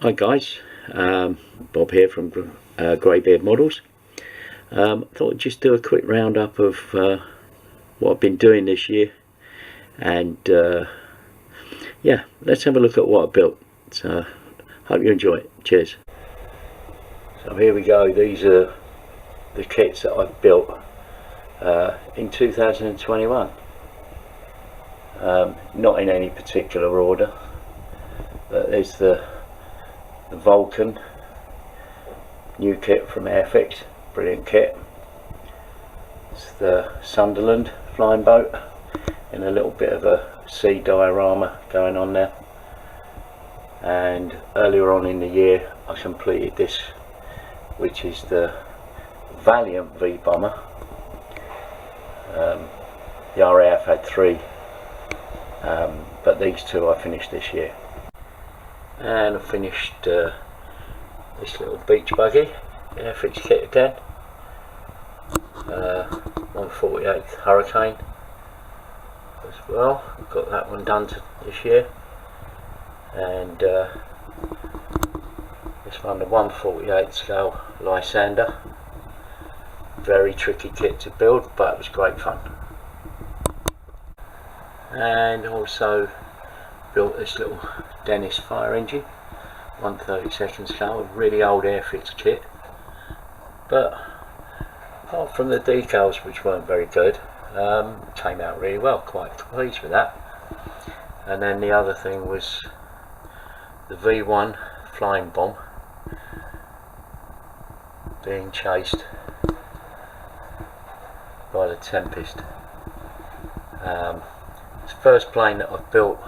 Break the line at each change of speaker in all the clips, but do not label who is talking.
Hi guys, Bob here from Greybeard Models. Thought I'd just do a quick roundup of what I've been doing this year, and yeah, let's have a look at what I built. So hope you enjoy it. Cheers. So here we go. These are the kits that I've built in 2021. Not in any particular order, but there's the Vulcan new kit from RAF, brilliant kit. It's the Sunderland flying boat in a little bit of a sea diorama going on there. And earlier on in the year I completed this, which is the Valiant V bomber. The RAF had three, but these two I finished this year. And I finished this little beach buggy, RAF kit again, 1/48 Hurricane as well. I've got that one done this year, and this one, the 1/48 scale Lysander. Very tricky kit to build, but it was great fun. And also built this little Dennis fire engine, 1/32 scale, a really old Airfix kit, but apart from the decals, which weren't very good, came out really well. Quite pleased with that. And then the other thing was the V1 flying bomb being chased by the Tempest. It's the first plane that I've built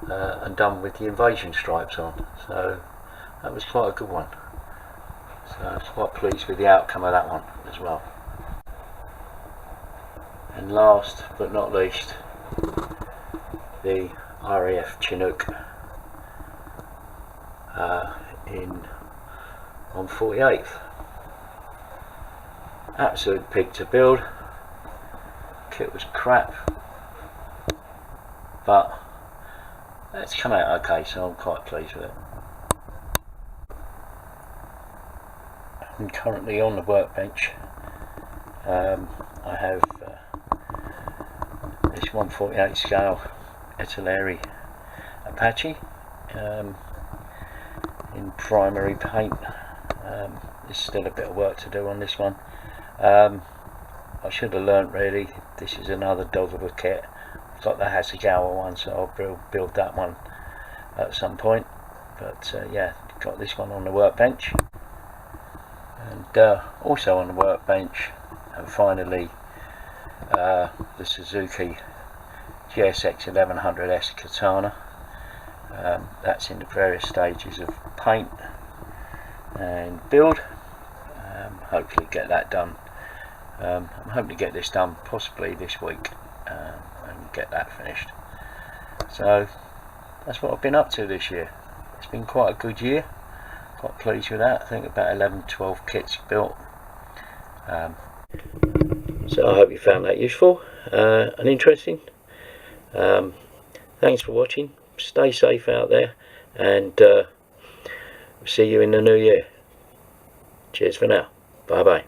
and done with the invasion stripes on, so that was quite a good one. So I was quite pleased with the outcome of that one as well. And last but not least, the RAF Chinook in 1/48. Absolute pig to build. Kit was crap, but it's come out okay, so I'm quite pleased with it. I'm currently on the workbench. I have this 1/48 scale Italeri Apache in primary paint. There's still a bit of work to do on this one. I should have learnt really. This is another dog of a kit. I've got the Hasegawa one, so I'll build that one at some point. But yeah, got this one on the workbench, and also on the workbench, and finally the Suzuki GSX 1100S Katana. That's in the various stages of paint and build. Hopefully get that done. I'm hoping to get this done possibly this week, and get that finished. So that's what I've been up to this year. It's been quite a good year, quite pleased with that. I think about 11-12 kits built. So I hope you found that useful and interesting. Thanks for watching. Stay safe out there, and see you in the new year. Cheers for now. Bye bye.